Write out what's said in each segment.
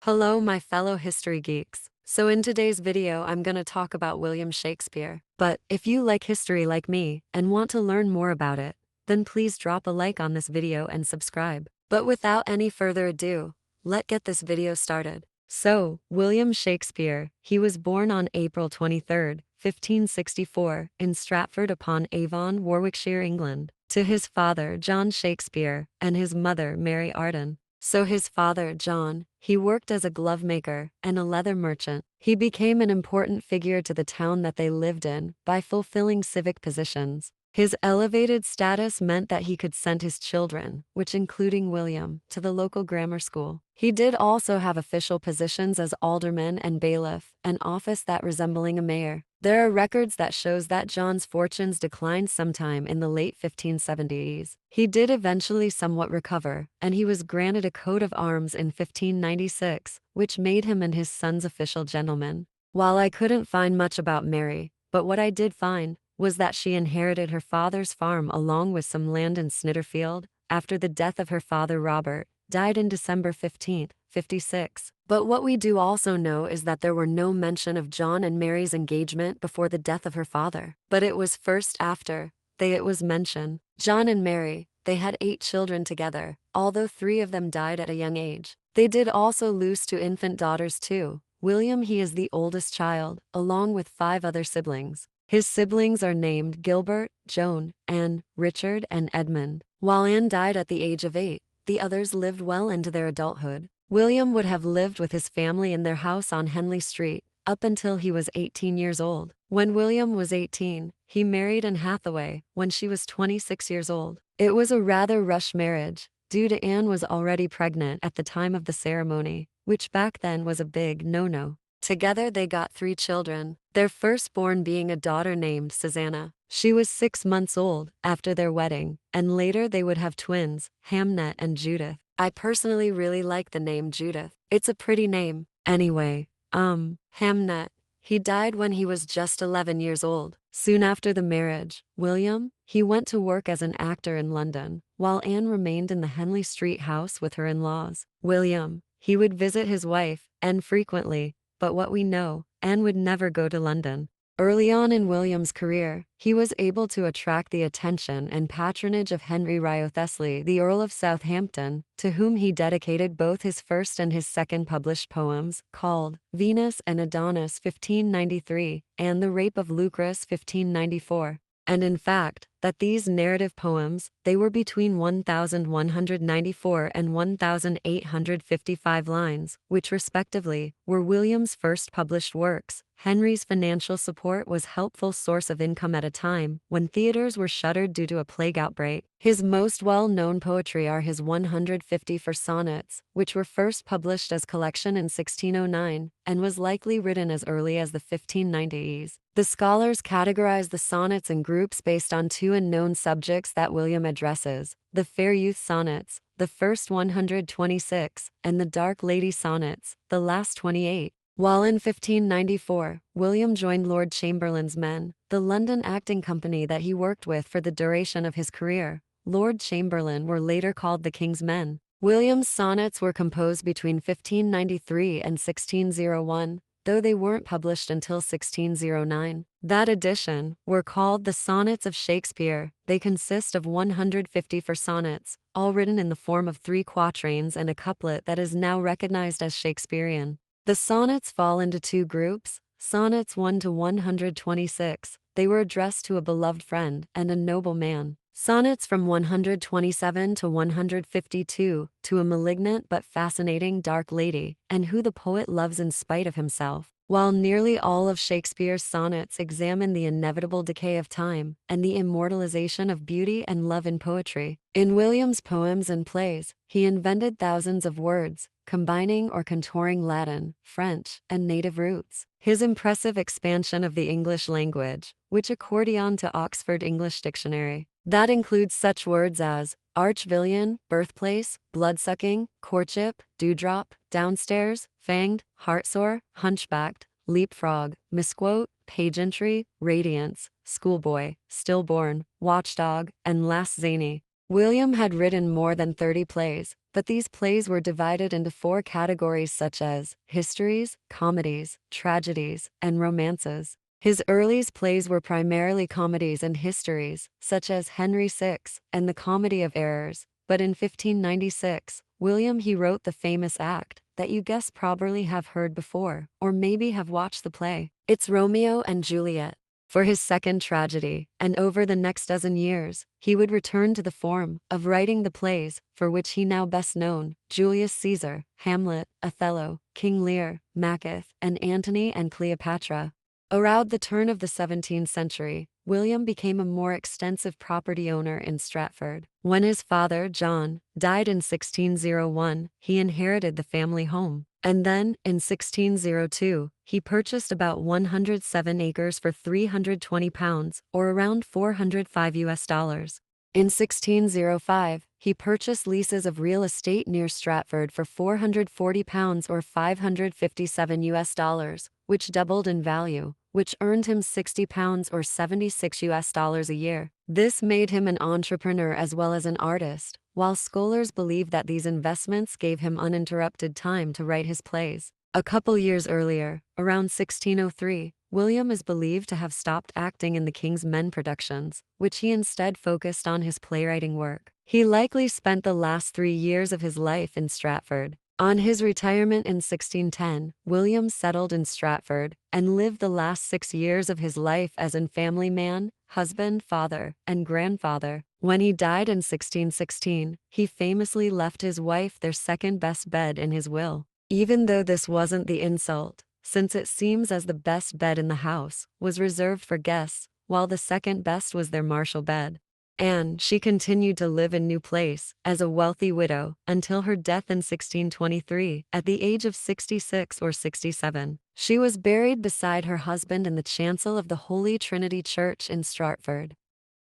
Hello, my fellow history geeks. So in today's video, I'm gonna talk about William Shakespeare. But if you like history like me and want to learn more about it, then please drop a like on this video and subscribe. But without any further ado, let's get this video started. So, William Shakespeare, he was born on April 23rd, 1564, in Stratford-upon-Avon, Warwickshire, England, to his father John Shakespeare and his mother Mary Arden. So his father, John, he worked as a glovemaker and a leather merchant. He became an important figure to the town that they lived in by fulfilling civic positions. His elevated status meant that he could send his children, which including William, to the local grammar school. He did also have official positions as alderman and bailiff, an office that resembling a mayor. There are records that shows that John's fortunes declined sometime in the late 1570s. He did eventually somewhat recover, and he was granted a coat of arms in 1596, which made him and his sons official gentlemen. While I couldn't find much about Mary, but what I did find was that she inherited her father's farm along with some land in Snitterfield after the death of her father Robert, died in December 1556. But what we do also know is that there were no mention of John and Mary's engagement before the death of her father. But it was first after it was mentioned. John and Mary, they had 8 children together, although 3 of them died at a young age. They did also lose 2 infant daughters too. William, he is the oldest child, along with 5 other siblings. His siblings are named Gilbert, Joan, Anne, Richard, and Edmund. While Anne died at the age of 8, the others lived well into their adulthood. William would have lived with his family in their house on Henley Street up until he was 18 years old. When William was 18, he married Anne Hathaway when she was 26 years old. It was a rather rushed marriage, due to Anne was already pregnant at the time of the ceremony, which back then was a big no-no. Together they got 3 children, their firstborn being a daughter named Susanna. She was 6 months old after their wedding, and later they would have twins, Hamnet and Judith. I personally really like the name Judith. It's a pretty name. Anyway, Hamnet, he died when he was just 11 years old. Soon after the marriage, William, he went to work as an actor in London, while Anne remained in the Henley Street house with her in-laws. William, he would visit his wife, Anne, frequently, but what we know, Anne would never go to London. Early on in William's career, he was able to attract the attention and patronage of Henry Wriothesley, the Earl of Southampton, to whom he dedicated both his first and his second published poems, called Venus and Adonis 1593 and The Rape of Lucrece 1594. And in fact, that these narrative poems, they were between 1,194 and 1,855 lines, which respectively were William's first published works. Henry's financial support was a helpful source of income at a time when theaters were shuttered due to a plague outbreak. His most well-known poetry are his 154 sonnets, which were first published as collection in 1609, and was likely written as early as the 1590s. The scholars categorize the sonnets in groups based on 2 unknown subjects that William addresses: the Fair Youth Sonnets, the first 126, and the Dark Lady Sonnets, the last 28. While in 1594, William joined Lord Chamberlain's Men, the London acting company that he worked with for the duration of his career. Lord Chamberlain were later called the King's Men. William's sonnets were composed between 1593 and 1601, though they weren't published until 1609. That edition were called the Sonnets of Shakespeare. They consist of 154 sonnets, all written in the form of 3 quatrains and a couplet that is now recognized as Shakespearean. The sonnets fall into 2 groups, sonnets 1 to 126, they were addressed to a beloved friend and a noble man. Sonnets from 127 to 152, to a malignant but fascinating dark lady, and who the poet loves in spite of himself. While nearly all of Shakespeare's sonnets examine the inevitable decay of time and the immortalization of beauty and love in poetry, in William's poems and plays, he invented thousands of words, combining or contouring Latin, French, and native roots. His impressive expansion of the English language, which accordion to Oxford English Dictionary, that includes such words as arch-villain, birthplace, bloodsucking, courtship, dewdrop, downstairs, fanged, heartsore, hunchbacked, leapfrog, misquote, pageantry, radiance, schoolboy, stillborn, watchdog, and last zany. William had written more than 30 plays, but these plays were divided into 4 categories such as histories, comedies, tragedies, and romances. His earliest plays were primarily comedies and histories, such as Henry VI and The Comedy of Errors, but in 1596, William he wrote the famous act that you guess probably have heard before, or maybe have watched the play. It's Romeo and Juliet. For his second tragedy, and over the next dozen years, he would return to the form of writing the plays, for which he now best known, Julius Caesar, Hamlet, Othello, King Lear, Macbeth, and Antony and Cleopatra. Around the turn of the 17th century, William became a more extensive property owner in Stratford. When his father, John, died in 1601, he inherited the family home. And then, in 1602, he purchased about 107 acres for £320, or around 405 US dollars. In 1605, he purchased leases of real estate near Stratford for £440 or 557 US dollars, which doubled in value, which earned him £60 or 76 US dollars a year. This made him an entrepreneur as well as an artist, while scholars believe that these investments gave him uninterrupted time to write his plays. A couple years earlier, around 1603, William is believed to have stopped acting in the King's Men productions, which he instead focused on his playwriting work. He likely spent the last 3 years of his life in Stratford. On his retirement in 1610, William settled in Stratford and lived the last 6 years of his life as a family man, husband, father, and grandfather. When he died in 1616, he famously left his wife their second best bed in his will. Even though this wasn't the insult, since it seems as the best bed in the house was reserved for guests, while the second best was their Marshall bed. And she continued to live in New Place as a wealthy widow until her death in 1623 at the age of 66 or 67. She was buried beside her husband in the chancel of the Holy Trinity Church in Stratford.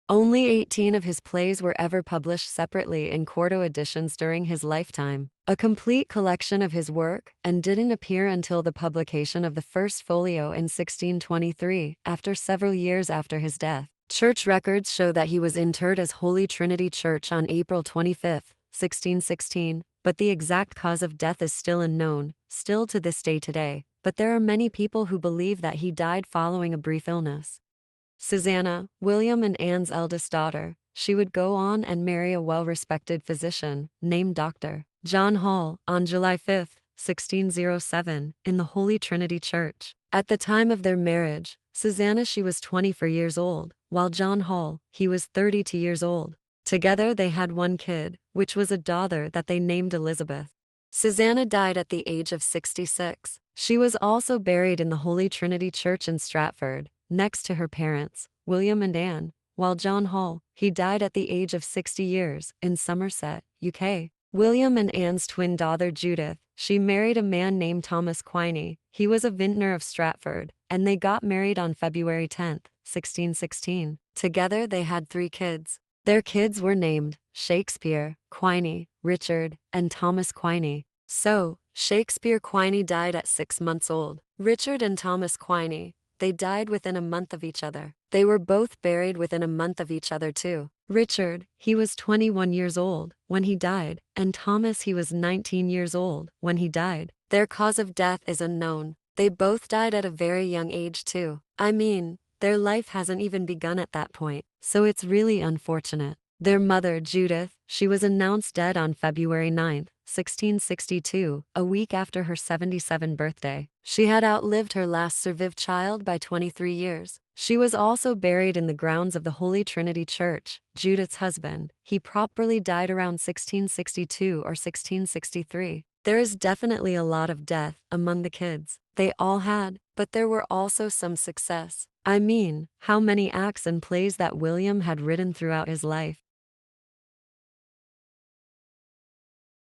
Only 18 of his plays were ever published separately in quarto editions during his lifetime. A complete collection of his work and didn't appear until the publication of the first folio in 1623, after several years after his death. Church records show that he was interred as Holy Trinity Church on April 25, 1616, but the exact cause of death is still unknown, still to this day today, but there are many people who believe that he died following a brief illness. Susanna, William and Anne's eldest daughter, she would go on and marry a well-respected physician named Dr. John Hall on July 5, 1607, in the Holy Trinity Church. At the time of their marriage, Susanna she was 24 years old, while John Hall, he was 32 years old. Together they had one kid, which was a daughter that they named Elizabeth. Susanna died at the age of 66. She was also buried in the Holy Trinity Church in Stratford, next to her parents, William and Anne, while John Hall, he died at the age of 60 years, in Somerset, UK. William and Anne's twin daughter Judith, she married a man named Thomas Quiney, he was a vintner of Stratford, and they got married on February 10, 1616. Together they had 3 kids. Their kids were named Shakespeare, Quiney, Richard, and Thomas Quiney. So, Shakespeare Quiney died at 6 months old. Richard and Thomas Quiney, they died within a month of each other. They were both buried within a month of each other too. Richard, he was 21 years old when he died, and Thomas he was 19 years old when he died. Their cause of death is unknown. They both died at a very young age too. I mean, their life hasn't even begun at that point, so it's really unfortunate. Their mother, Judith, she was announced dead on February 9, 1662, a week after her 77th birthday. She had outlived her last survived child by 23 years. She was also buried in the grounds of the Holy Trinity Church. Judith's husband, he properly died around 1662 or 1663. There is definitely a lot of death among the kids. They all had, but there were also some success. I mean, how many acts and plays that William had written throughout his life.